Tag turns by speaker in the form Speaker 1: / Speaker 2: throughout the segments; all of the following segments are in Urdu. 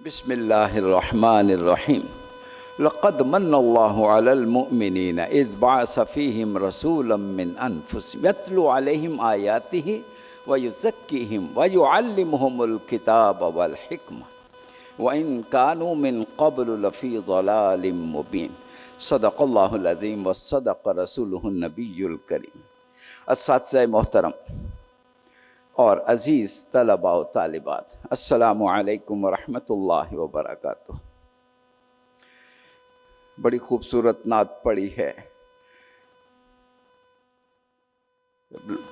Speaker 1: بسم اللہ الرحمن الرحیم لقد من اللہ علی المؤمنین اذ بعث فیہم رسولا من انفسہم یتلو علیہم آیاتہ ویزکیہم ویعلمہم الکتاب والحکمہ وإن كانوا من قبل لفی ضلال مبین صدق اللہ العظیم وصدق رسولہ النبی الکریم۔ اساتذہ محترم اور عزیز طلباء و طالبات، السلام علیکم ورحمۃ اللہ وبرکاتہ۔ بڑی خوبصورت نعت پڑھی ہے۔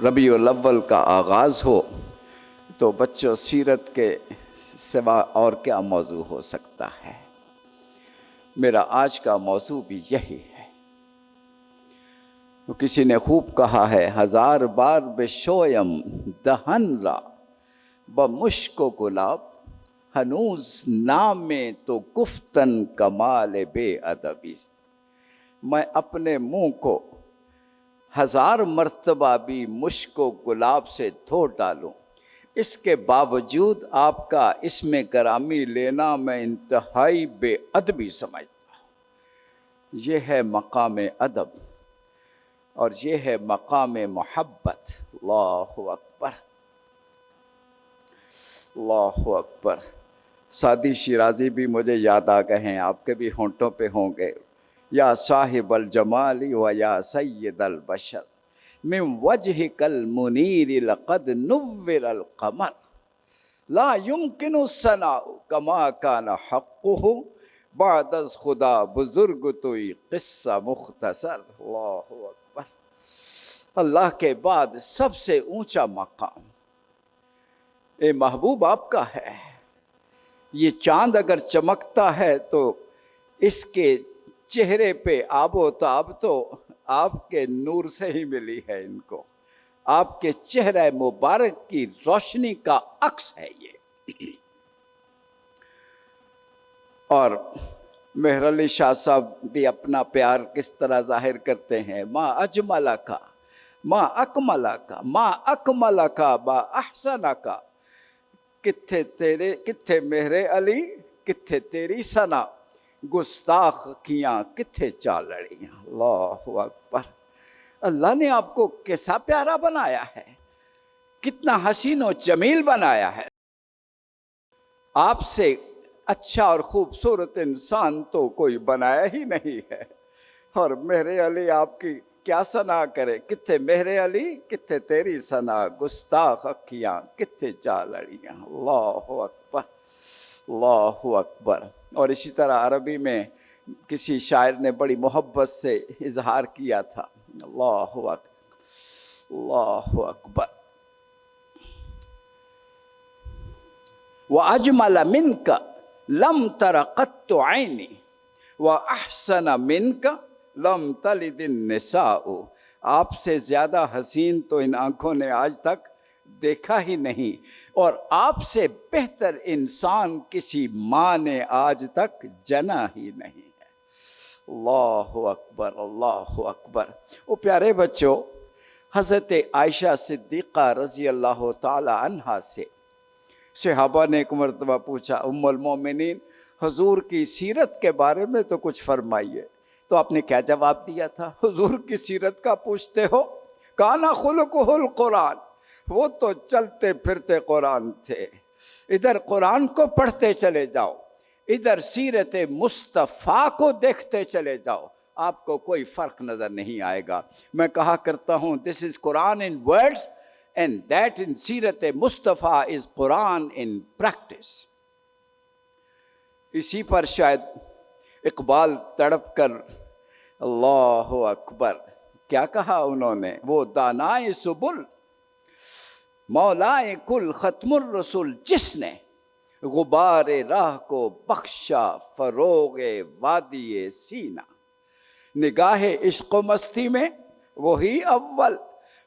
Speaker 1: ربیع الاول کا آغاز ہو تو بچوں سیرت کے سوا اور کیا موضوع ہو سکتا ہے؟ میرا آج کا موضوع بھی یہی ہے۔ کسی نے خوب کہا ہے، ہزار بار بے شویم دہن را بمشک و گلاب ہنوز نام تو گفتن کمال بے ادبی۔ میں اپنے منہ کو ہزار مرتبہ بھی مشک و گلاب سے دھو ڈالوں، اس کے باوجود آپ کا اس میں گرامی لینا میں انتہائی بے ادبی سمجھتا ہوں۔ یہ ہے مقام ادب اور یہ ہے مقام محبت۔ اللہ اکبر، اللہ اکبر۔ سعدی شیرازی بھی مجھے یاد آ گئے ہیں، آپ کے بھی ہونٹوں پہ ہوں گے۔ یا صاحب الجمال و یا سید البشر من وجهك المنیر لقد نور القمر لا يمكن الثناء كما كان حقه بعد از خدا بزرگ توئی قصہ مختصر۔ اللہ اکبر۔ اللہ کے بعد سب سے اونچا مقام اے محبوب آپ کا ہے۔ یہ چاند اگر چمکتا ہے تو اس کے چہرے پہ آب و تاب تو آپ کے نور سے ہی ملی ہے ان کو۔ آپ کے چہرہ مبارک کی روشنی کا عکس ہے یہ۔ اور مہر علی شاہ صاحب بھی اپنا پیار کس طرح ظاہر کرتے ہیں، ما اجملہ کا، ما اکملہ کا، ما اکملہ کا، ما احسنہ کا۔ کتھے تیرے، کتھے مہر علی، کتھے تیری ثنا، گستاخ کیاں کتھے چالڑیاں۔ اللہ اکبر۔ اللہ نے آپ کو کیسا پیارا بنایا ہے، کتنا حسین و جمیل بنایا ہے۔ آپ سے اچھا اور خوبصورت انسان تو کوئی بنایا ہی نہیں ہے۔ اور مہر علی آپ کی کیا ثنا کرے، کتھے مہر علی، کتھے تیری ثنا، گستاخ اکھیاں کتھے چالڑیاں۔ اللہ اکبر، اللہ اکبر۔ اور اسی طرح عربی میں کسی شاعر نے بڑی محبت سے اظہار کیا تھا۔ اللہ اکبر، اللہ اکبر۔ وَأَجْمَلَ مِنْكَ لَمْ تَرَ قَطُّ عَيْنِي وَأَحْسَنَ مِنْكَ لَمْ تَلِدِ النِّسَاءُ۔ آپ سے زیادہ حسین تو ان آنکھوں نے آج تک دیکھا ہی نہیں، اور آپ سے بہتر انسان کسی ماں نے آج تک جنا ہی نہیں ہے۔ اللہ اکبر، اللہ اکبر۔ وہ پیارے بچوں، حضرت عائشہ صدیقہ رضی اللہ تعالی عنہا سے صحابہ نے ایک مرتبہ پوچھا، ام المومنین حضور کی سیرت کے بارے میں تو کچھ فرمائیے۔ تو آپ نے کیا جواب دیا تھا؟ حضور کی سیرت کا پوچھتے ہو؟ کانا خلقہ القرآن، وہ تو چلتے پھرتے قرآن تھے۔ ادھر قرآن کو پڑھتے چلے جاؤ، ادھر سیرت مصطفیٰ کو دیکھتے چلے جاؤ، آپ کو کوئی فرق نظر نہیں آئے گا۔ میں کہا کرتا ہوں، this is Quran in words and that in سیرت مصطفیٰ is Quran in practice۔ اسی پر شاید اقبال تڑپ کر، اللہ اکبر، کیا کہا انہوں نے، وہ دانائے سبل مولائے کل ختم الرسول، جس نے غبار راہ کو بخشا فروغ وادی سینہ۔ نگاہ عشق و مستی میں وہی اول،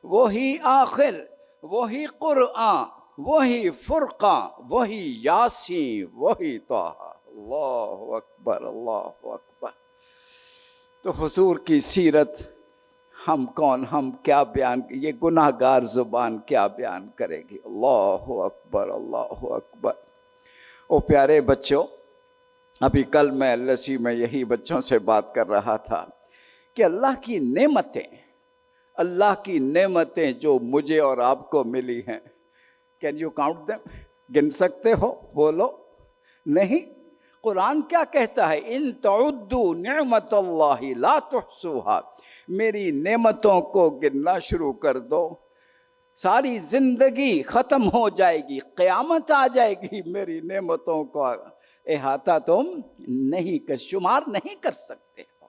Speaker 1: وہی آخر، وہی قرآن، وہی فرقان، وہی یاسین، وہی طٰہٰ۔ اللہ اکبر، اللہ اکبر۔ تو حضور کی سیرت ہم کون، ہم کیا بیان، یہ گناہ گار زبان کیا بیان کرے گی۔ اللہ اکبر، اللہ اکبر۔ او پیارے بچوں، ابھی کل میں لسی میں یہی بچوں سے بات کر رہا تھا کہ اللہ کی نعمتیں جو مجھے اور آپ کو ملی ہیں، کین یو کاؤنٹ دیم؟ گن سکتے ہو؟ بولو نہیں۔ قرآن کیا کہتا ہے؟ ان تعدوا نعمت اللہ لا تحصوها، میری نعمتوں کو گننا شروع کر دو، ساری زندگی ختم ہو جائے گی، قیامت آ جائے گی، میری نعمتوں کو احاطہ تم شمار نہیں کر سکتے ہو۔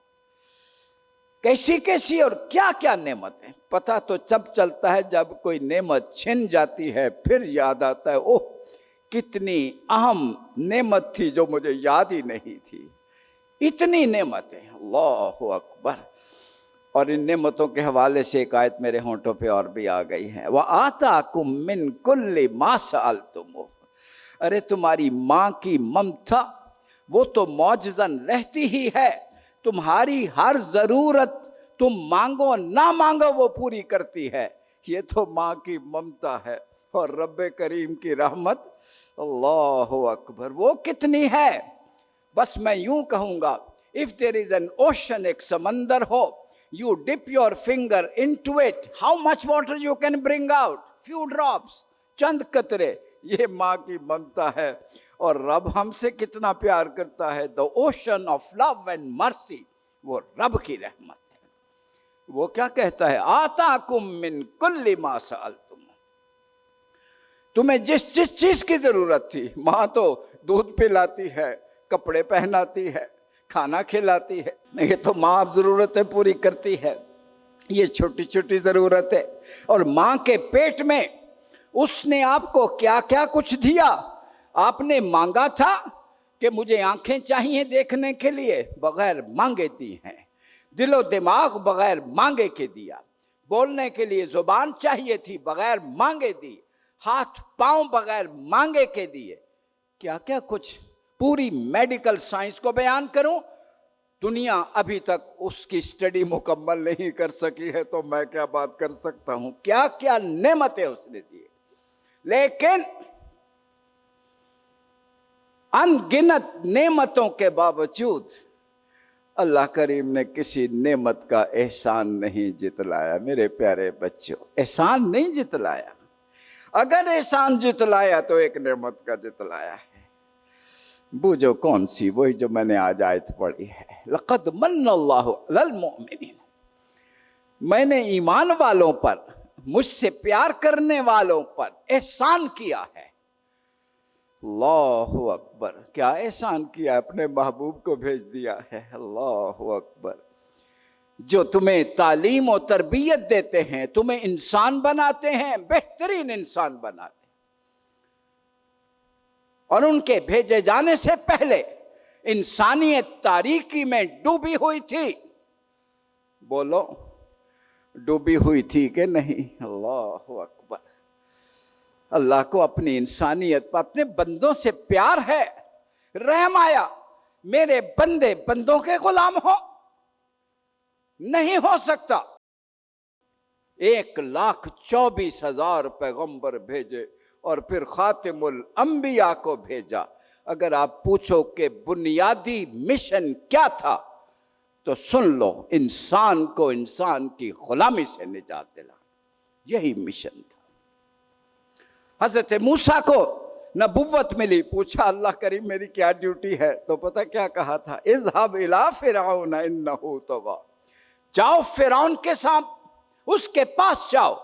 Speaker 1: کیسی کیسی اور کیا کیا نعمتیں، پتہ تو تب چلتا ہے جب کوئی نعمت چھن جاتی ہے، پھر یاد آتا ہے اوہ کتنی اہم نعمت تھی جو مجھے یاد ہی نہیں تھی۔ اتنی نعمتیں، اللہ اکبر۔ اور ان نعمتوں کے حوالے سے ایک آیت میرے ہونٹوں پہ اور بھی آ گئی ہے، وَآتَاكُم مِّن كُلِّ مَا سَأَلْتُمُوهُ، ارے تمہاری ماں کی ممتا وہ تو معجزاً رہتی ہی ہے، تمہاری ہر ضرورت تم مانگو نہ مانگو وہ پوری کرتی ہے، یہ تو ماں کی ممتا ہے۔ اور رب کریم کی رحمت، اللہ اکبر، وہ کتنی ہے۔ بس میں یوں کہوں گا، if there is an ocean، ایک سمندر ہو، you dip your finger into it, how much water you can bring out? Few drops، چند قطرے۔ یہ ماں کی ممتا ہے۔ اور رب ہم سے کتنا پیار کرتا ہے، the ocean of love and mercy، وہ رب کی رحمت ہے۔ وہ کیا کہتا ہے؟ آتاکم من کل ما سألتم، تمہیں جس چیز کی ضرورت تھی، ماں تو دودھ پلاتی ہے، کپڑے پہناتی ہے، کھانا کھلاتی ہے، یہ تو ماں اب ضرورتیں پوری کرتی ہے، یہ چھوٹی چھوٹی ضرورتیں۔ اور ماں کے پیٹ میں اس نے آپ کو کیا کیا کچھ دیا۔ آپ نے مانگا تھا کہ مجھے آنکھیں چاہیے دیکھنے کے لیے، بغیر مانگے دی ہیں۔ دل و دماغ بغیر مانگے کے دیا۔ بولنے کے لیے زبان چاہیے تھی، بغیر مانگے دی۔ ہاتھ پاؤں بغیر مانگے کے دیے۔ کیا کیا کچھ، پوری میڈیکل سائنس کو بیان کروں، دنیا ابھی تک اس کی اسٹڈی مکمل نہیں کر سکی ہے، تو میں کیا بات کر سکتا ہوں، کیا کیا نعمتیں اس نے دی۔ لیکن ان گنت نعمتوں کے باوجود اللہ کریم نے کسی نعمت کا احسان نہیں جتلایا۔ میرے پیارے بچوں، احسان نہیں جتلایا۔ اگر احسان جتلایا تو ایک نعمت کا جتلایا ہے۔ بوجھو کون سی؟ وہی جو میں نے آج آیت پڑھی ہے، لقد من اللہ علی المؤمنین، میں نے ایمان والوں پر، مجھ سے پیار کرنے والوں پر احسان کیا ہے۔ اللہ اکبر، کیا احسان کیا؟ اپنے محبوب کو بھیج دیا ہے۔ اللہ اکبر، جو تمہیں تعلیم و تربیت دیتے ہیں، تمہیں انسان بناتے ہیں، بہترین انسان بناتے ہیں۔ اور ان کے بھیجے جانے سے پہلے انسانیت تاریکی میں ڈوبی ہوئی تھی۔ بولو، ڈوبی ہوئی تھی کہ نہیں؟ اللہ اکبر۔ اللہ کو اپنی انسانیت پر، اپنے بندوں سے پیار ہے، رحم آیا۔ میرے بندے بندوں کے غلام ہو؟ نہیں ہو سکتا۔ 1,24,000 پیغمبر بھیجے اور پھر خاتم الانبیاء کو بھیجا۔ اگر آپ پوچھو کہ بنیادی مشن کیا تھا تو سن لو، انسان کو انسان کی غلامی سے نجات دلانا، یہی مشن تھا۔ حضرت موسیٰ کو نبوت ملی، پوچھا اللہ کریم میری کیا ڈیوٹی ہے، تو پتہ کیا کہا تھا؟ اذهب الى فرعون انه طغى، جاؤ فرعون کے ساتھ، اس کے پاس جاؤ۔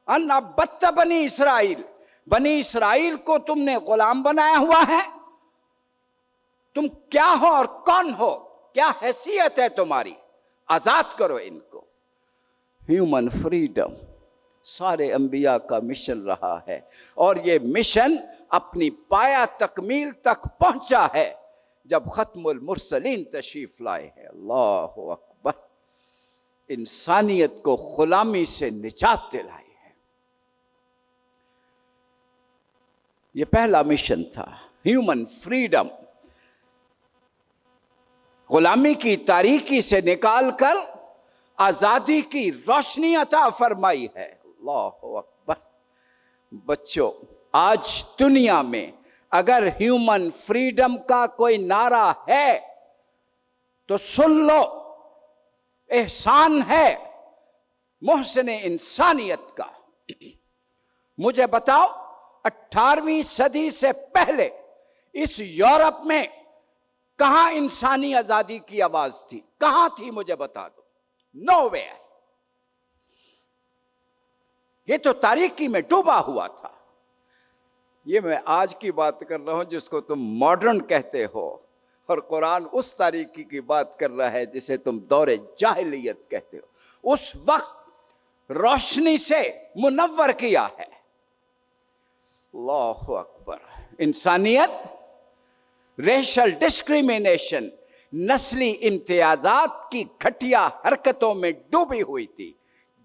Speaker 1: ان عبدت بنی اسرائیل، بنی اسرائیل کو تم نے غلام بنایا ہوا ہے۔ تم کیا ہو اور کون ہو؟ کیا حیثیت ہے تمہاری؟ آزاد کرو ان کو۔ ہیومن فریڈم سارے انبیاء کا مشن رہا ہے، اور یہ مشن اپنی پایا تکمیل تک پہنچا ہے جب ختم المرسلین تشریف لائے ہیں۔ اللہ اکبر، انسانیت کو غلامی سے نجات دلائی ہے۔ یہ پہلا مشن تھا، ہیومن فریڈم، غلامی کی تاریکی سے نکال کر آزادی کی روشنی عطا فرمائی ہے۔ اللہ اکبر۔ بچوں، آج دنیا میں اگر ہیومن فریڈم کا کوئی نعرہ ہے تو سن لو، احسان ہے محسن انسانیت کا۔ مجھے بتاؤ 18ویں صدی سے پہلے اس یورپ میں کہاں انسانی آزادی کی آواز تھی؟ کہاں تھی؟ مجھے بتا دو۔ Know where. یہ تو تاریکی میں ڈوبا ہوا تھا۔ یہ میں آج کی بات کر رہا ہوں جس کو تم ماڈرن کہتے ہو، اور قرآن اس تاریکی کی بات کر رہا ہے جسے تم دور جاہلیت کہتے ہو۔ اس وقت روشنی سے منور کیا ہے۔ اللہ اکبر۔ انسانیت ریشل ڈسکریمنیشن، نسلی امتیازات کی گھٹیا حرکتوں میں ڈوبی ہوئی تھی۔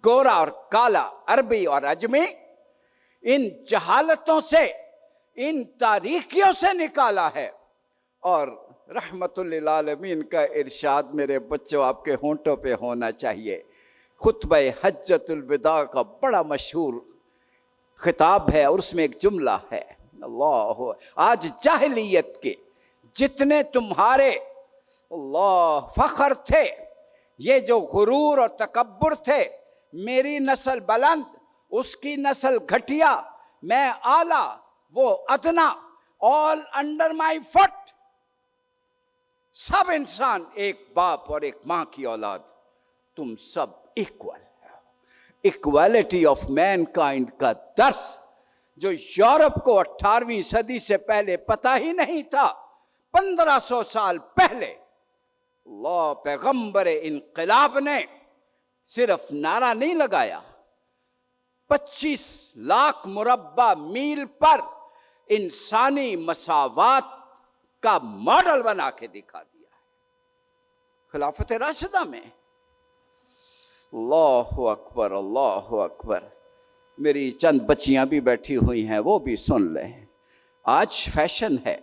Speaker 1: گورا اور کالا، عربی اور اجمی، ان جہالتوں سے، ان تاریکیوں سے نکالا ہے۔ اور رحمت للعالمین کا ارشاد میرے بچوں آپ کے ہونٹوں پہ ہونا چاہیے۔ خطبہ حجۃ الوداع کا بڑا مشہور خطاب ہے، اور اس میں ایک جملہ ہے، اللہ، آج جاہلیت کے جتنے تمہارے اللہ فخر تھے، یہ جو غرور اور تکبر تھے، میری نسل بلند، اس کی نسل گھٹیا، میں اعلیٰ، وہ ادنا، all under my foot۔ سب انسان ایک باپ اور ایک ماں کی اولاد، تم سب ایکول ہے۔ ایکوالٹی آف مین کائنڈ کا درس جو یورپ کو 18ویں صدی سے پہلے پتہ ہی نہیں تھا، 1500 سال پہلے اللہ پیغمبر انقلاب نے صرف نعرہ نہیں لگایا، 25 لاکھ مربع میل پر انسانی مساوات کا ماڈل بنا کے دکھا دیا ہے خلافت راشدہ میں۔ اللہ اکبر، اللہ اکبر۔ میری چند بچیاں بھی بیٹھی ہوئی ہیں، وہ بھی سن لیں۔ آج فیشن ہے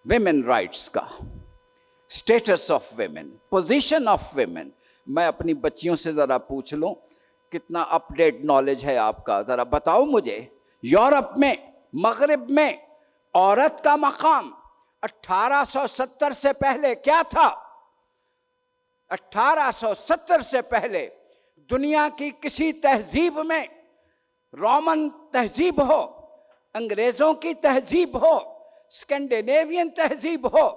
Speaker 1: ویمن رائٹس کا، status of women, position of women. میں اپنی بچیوں سے ذرا پوچھ لوں کتنا اپ ڈیٹ نالج ہے آپ کا، ذرا بتاؤ مجھے، یورپ میں، مغرب میں عورت کا مقام 1870 سے پہلے کیا تھا؟ 1870 سے پہلے دنیا کی کسی تہذیب میں، رومن تہذیب ہو، انگریزوں کی تہذیب ہو، اسکینڈینیوین تہذیب ہو،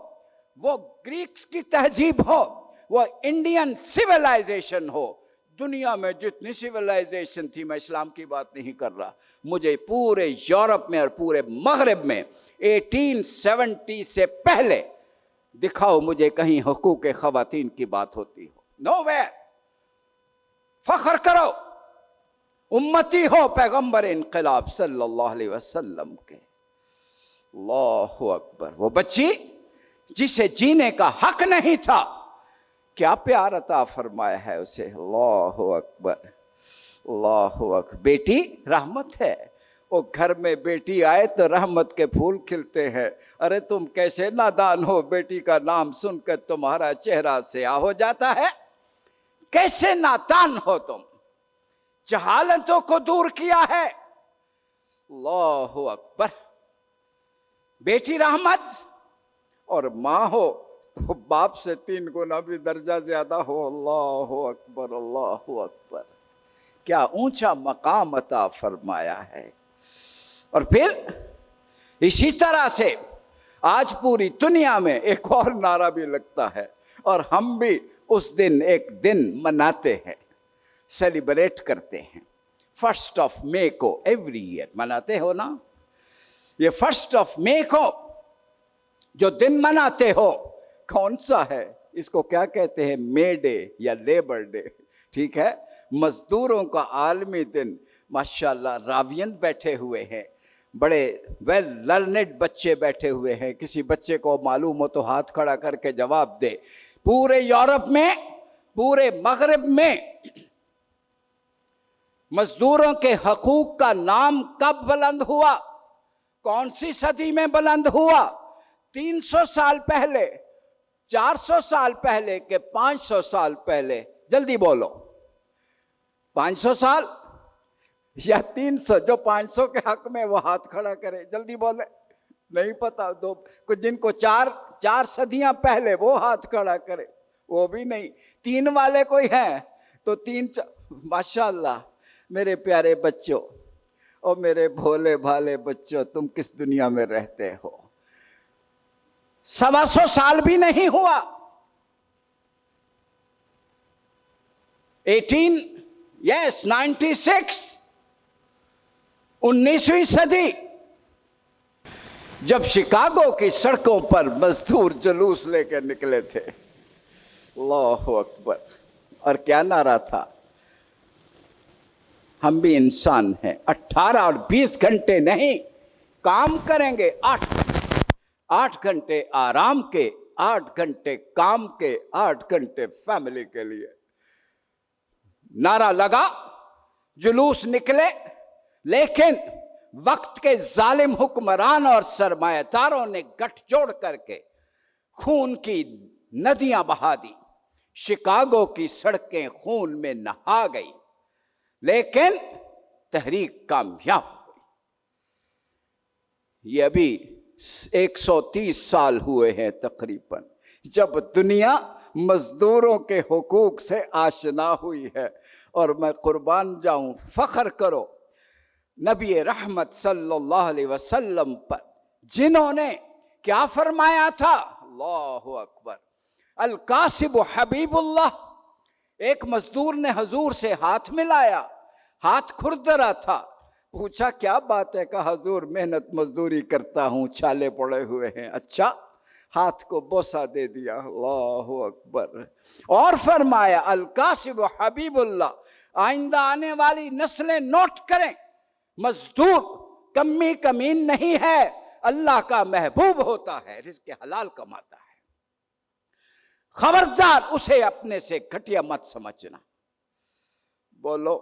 Speaker 1: وہ گریکس کی تہذیب ہو، وہ انڈین سیولائزیشن ہو، دنیا میں جتنی سیولائزیشن تھی، میں اسلام کی بات نہیں کر رہا، مجھے پورے یورپ میں اور پورے مغرب میں 1870 سے پہلے دکھاؤ مجھے کہیں حقوق خواتین کی بات ہوتی ہو۔ Know where. فخر کرو، امتی ہو پیغمبر انقلاب صلی اللہ علیہ وسلم کے۔ اللہ اکبر۔ وہ بچی جسے جینے کا حق نہیں تھا، کیا پیار عطا فرمایا ہے اسے۔ اللہ اکبر، اللہ اکبر۔ بیٹی رحمت ہے، وہ گھر میں بیٹی آئے تو رحمت کے پھول کھلتے ہیں۔ ارے تم کیسے نادان ہو، بیٹی کا نام سن کر تمہارا چہرہ سیاہ ہو جاتا ہے، کیسے نادان ہو تم، جہالتوں کو دور کیا ہے۔ اللہ اکبر۔ بیٹی رحمت، اور ماں ہو تو باپ سے 3 گنا بھی درجہ زیادہ ہو۔ اللہ اکبر، اللہ اکبر۔ کیا اونچا مقام عطا فرمایا ہے۔ اور پھر اسی طرح سے آج پوری دنیا میں ایک اور نعرہ بھی لگتا ہے، اور ہم بھی اس دن ایک دن مناتے ہیں، سیلیبریٹ کرتے ہیں۔ 1 مئی کو ایوری ایئر مناتے ہو نا؟ یہ 1 مئی کو جو دن مناتے ہو کون سا ہے؟ اس کو کیا کہتے ہیں؟ مے ڈے یا لیبر ڈے، ٹھیک ہے، مزدوروں کا عالمی دن۔ ماشاءاللہ راوین بیٹھے ہوئے ہیں، بڑے ویل لرنڈ بچے بیٹھے ہوئے ہیں، کسی بچے کو معلوم ہو تو ہاتھ کھڑا کر کے جواب دے۔ پورے یورپ میں، پورے مغرب میں مزدوروں کے حقوق کا نام کب بلند ہوا؟ کون سی صدی میں بلند ہوا؟ 300 سال پہلے، 400 سال پہلے کہ 500 سال پہلے؟ جلدی بولو، 500 سال یا 300؟ جو 500 کے حق میں وہ ہاتھ کھڑا کرے، جلدی بولے۔ نہیں پتا دو کچھ جن کو چار صدیاں پہلے وہ ہاتھ کھڑا کرے، وہ بھی نہیں. 3 والے کوئی ہیں تو 3 ماشاء اللہ. میرے پیارے بچوں اور میرے بھولے بھالے بچوں، تم کس دنیا میں رہتے ہو؟ 125 سال بھی نہیں ہوا. 96 19ویں صدی جب شکاگو کی سڑکوں پر مزدور جلوس لے کے نکلے تھے. اللہ اکبر. اور کیا نعرہ تھا؟ ہم بھی انسان ہیں، 18 اور 20 گھنٹے نہیں کام کریں گے، 8 گھنٹے آرام کے، 8 گھنٹے کام کے، 8 گھنٹے فیملی کے لیے. نعرہ لگا، جلوس نکلے. لیکن وقت کے ظالم حکمران اور سرمایہ داروں نے گٹھ جوڑ کر کے خون کی ندیاں بہا دی. شکاگو کی سڑکیں خون میں نہا گئی، لیکن تحریک کامیاب ہوئی. یہ ابھی 130 سال ہوئے ہیں تقریباً جب دنیا مزدوروں کے حقوق سے آشنا ہوئی ہے. اور میں قربان جاؤں، فخر کرو نبی رحمت صلی اللہ علیہ وسلم پر، جنہوں نے کیا فرمایا تھا؟ اللہ اکبر. القاسب حبیب اللہ. ایک مزدور نے حضور سے ہاتھ ملایا، ہاتھ کھردرا تھا. پوچھا کیا بات ہے؟ کہا حضور محنت مزدوری کرتا ہوں، چھالے پڑے ہوئے ہیں. اچھا، ہاتھ کو بوسہ دے دیا. اللہ اکبر. اور فرمایا القاسب حبیب اللہ. آئندہ آنے والی نسلیں نوٹ کریں، مزدور کمی کمین نہیں ہے، اللہ کا محبوب ہوتا ہے، رزق حلال کماتا ہے. خبردار اسے اپنے سے گھٹیا مت سمجھنا. بولو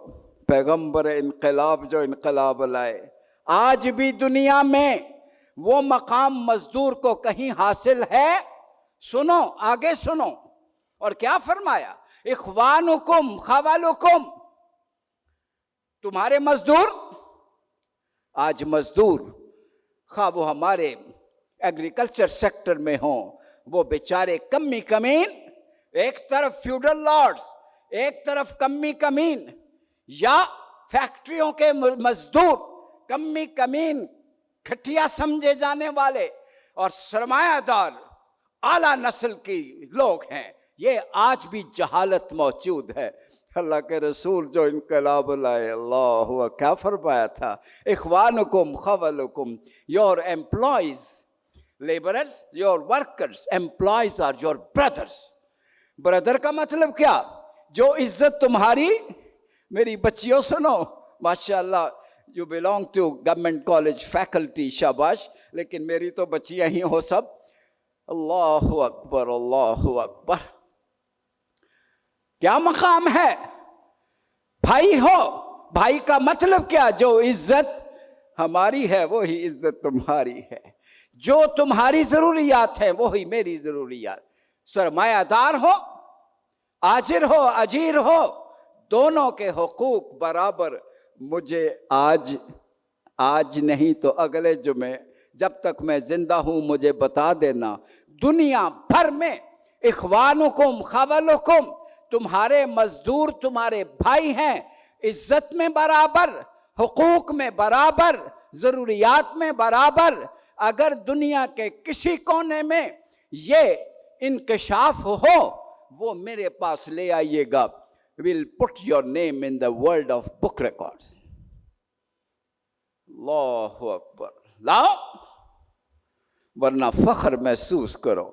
Speaker 1: پیغمبر انقلاب جو انقلاب لائے، آج بھی دنیا میں وہ مقام مزدور کو کہیں حاصل ہے؟ سنو آگے سنو. اور کیا فرمایا؟ اخوانکم خوالکم. تمہارے مزدور، آج مزدور خواہ وہ ہمارے ایگریکلچر سیکٹر میں ہوں، وہ بیچارے کمی کمین، ایک طرف فیوڈل لارڈز، ایک طرف کمی کمین، یا فیکٹریوں کے مزدور کمی کمین گھٹیا سمجھے جانے والے اور سرمایہ دار اعلیٰ نسل کی لوگ ہیں. یہ آج بھی جہالت موجود ہے. اللہ کے رسول جو انقلاب لائے، اللہ کیا فرمایا تھا؟ اخوانکم خوالکم. Your employees labourers, your workers employees are your brothers. Brother کا مطلب کیا؟ جو عزت تمہاری، میری بچیوں سنو ماشاءاللہ، you belong to government college faculty, شاباش، لیکن میری تو بچیاں ہی ہو سب. اللہ اکبر اللہ اکبر. کیا مقام ہے؟ بھائی ہو. بھائی کا مطلب کیا؟ جو عزت ہماری ہے وہی عزت تمہاری ہے، جو تمہاری ضروریات ہیں وہی میری ضروریات. سرمایہ دار ہو، آجر ہو، اجیر ہو، دونوں کے حقوق برابر. مجھے آج نہیں تو اگلے جمعے، جب تک میں زندہ ہوں مجھے بتا دینا، دنیا بھر میں اخوانکم خوالکم، تمہارے مزدور تمہارے بھائی ہیں، عزت میں برابر، حقوق میں برابر، ضروریات میں برابر. اگر دنیا کے کسی کونے میں یہ انکشاف ہو، وہ میرے پاس لے آئیے گا. We'll put your name in the world of book records. اللہ اکبر. لاؤ، ورنہ فخر محسوس کرو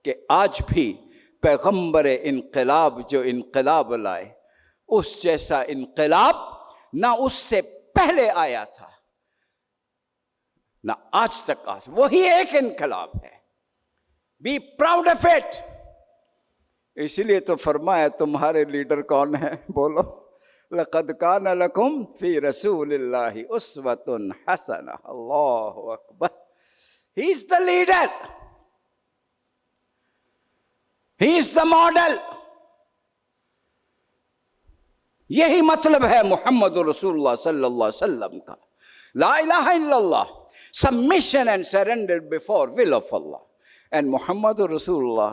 Speaker 1: کہ آج بھی پیغمبر انقلاب جو انقلاب لائے، اس جیسا انقلاب نہ اس سے پہلے آیا تھا نہ آج تک وہی ایک انقلاب ہے. Be proud of it. اسی لیے تو فرمایا تمہارے لیڈر کون ہے؟ بولو. لقد کان لکم فی رسول اللہ اسوۃ حسنہ. اللہ اکبر. He is the leader, he is the model. یہی مطلب ہے محمد رسول اللہ صلی اللہ علیہ وسلم کا. لا الہ الا اللہ. submission and surrender before will of Allah. And Muhammad Rasulullah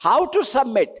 Speaker 1: How to submit?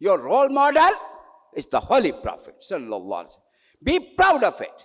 Speaker 1: Your role model is the Holy Prophet sallallahu alaihi wasallam. Be proud of it.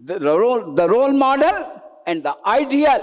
Speaker 1: the role model and the ideal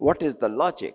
Speaker 1: What is the logic?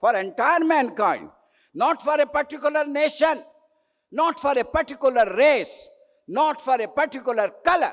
Speaker 1: for entire mankind, not for a particular nation, not for a particular race, not for a particular color.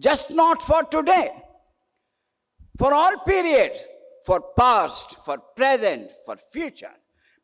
Speaker 1: just not for today, for all periods, for past, for present, for future.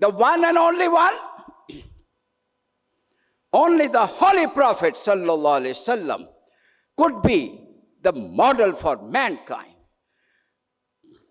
Speaker 1: The one and only one, only the Holy Prophet sallallahu alaihi wasallam could be the model for mankind.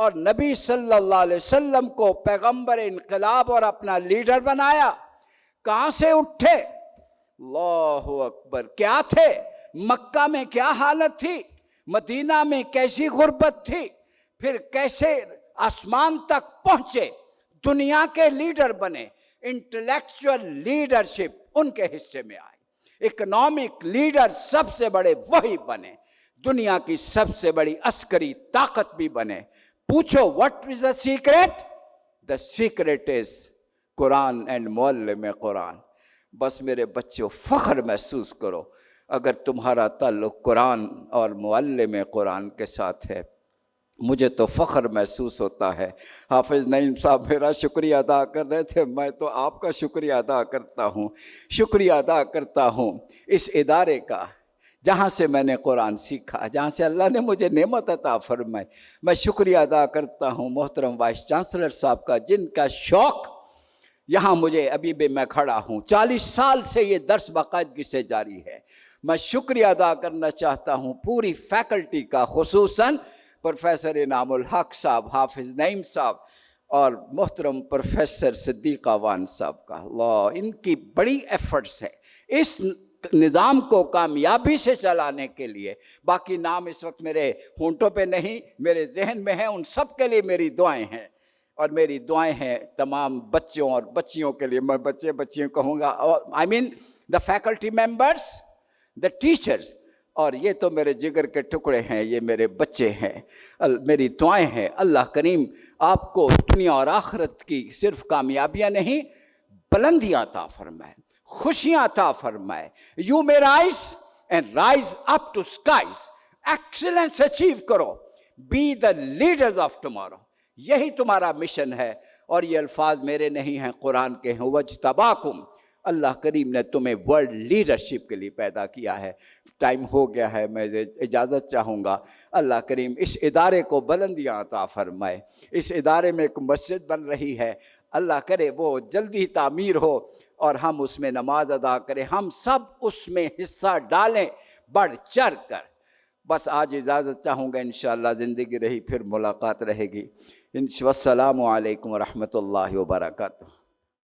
Speaker 1: اور نبی صلی اللہ علیہ وسلم کو پیغمبر انقلاب اور اپنا لیڈر بنایا، کہاں سے اٹھے؟ اللہ اکبر! کیا تھے؟ مکہ میں کیا حالت تھی؟ مدینہ میں کیسی غربت تھی؟ پھر کیسے آسمان تک پہنچے؟ دنیا کے لیڈر بنے، انٹلیکچوئل لیڈرشپ ان کے حصے میں آئی، اکنامک لیڈر سب سے بڑے وہی بنے، دنیا کی سب سے بڑی عسکری طاقت بھی بنے۔ پوچھو what is the secret? The secret is Quran and معلم قرآن۔ بس میرے بچوں فخر محسوس کرو اگر تمہارا تعلق قرآن اور معلم قرآن کے ساتھ ہے۔ مجھے تو فخر محسوس ہوتا ہے۔ حافظ نعیم صاحب میرا شکریہ ادا کر رہے تھے، میں تو آپ کا شکریہ ادا کرتا ہوں، شکریہ ادا کرتا ہوں اس ادارے کا جہاں سے میں نے قرآن سیکھا، جہاں سے اللہ نے مجھے نعمت عطا فرمائی۔ میں شکریہ ادا کرتا ہوں محترم وائس چانسلر صاحب کا، جن کا شوق یہاں مجھے ابھی بھی میں کھڑا ہوں، 40 سال سے یہ درس باقاعدگی سے جاری ہے۔ میں شکریہ ادا کرنا چاہتا ہوں پوری فیکلٹی کا، خصوصاً پروفیسر انعام الحق صاحب، حافظ نعیم صاحب اور محترم پروفیسر صدیق اعوان صاحب کا۔ اللہ، ان کی بڑی ایفرٹس ہے اس نظام کو کامیابی سے چلانے کے لیے۔ باقی نام اس وقت میرے ہونٹوں پہ نہیں، میرے ذہن میں ہیں، ان سب کے لیے میری دعائیں ہیں، اور میری دعائیں ہیں تمام بچوں اور بچیوں کے لیے۔ میں بچے بچیوں کہوں گا، I mean the faculty members, the teachers, اور یہ تو میرے جگر کے ٹکڑے ہیں، یہ میرے بچے ہیں۔ میری دعائیں ہیں اللہ کریم آپ کو دنیا اور آخرت کی صرف کامیابیاں نہیں، بلندیاں عطا فرمائے، خوشیاں عطا فرمائے۔ You may rise and rise up to skies، excellence achieve کرو، be the leaders of tomorrow, یہی تمہارا مشن ہے۔ اور یہ الفاظ میرے نہیں ہیں، قرآن کے ہیں، وَاجْتَبَاكُمْ، اللہ کریم نے تمہیں ورلڈ لیڈرشپ کے لیے پیدا کیا ہے۔ ٹائم ہو گیا ہے، میں اجازت چاہوں گا۔ اللہ کریم اس ادارے کو بلندیاں عطا فرمائے۔ اس ادارے میں ایک مسجد بن رہی ہے، اللہ کرے وہ جلدی تعمیر ہو اور ہم اس میں نماز ادا کریں، ہم سب اس میں حصہ ڈالیں بڑھ چڑھ کر۔ بس آج اجازت چاہوں گا، انشاءاللہ زندگی رہی پھر ملاقات رہے گی۔ السلام علیکم ورحمۃ اللہ وبرکاتہ۔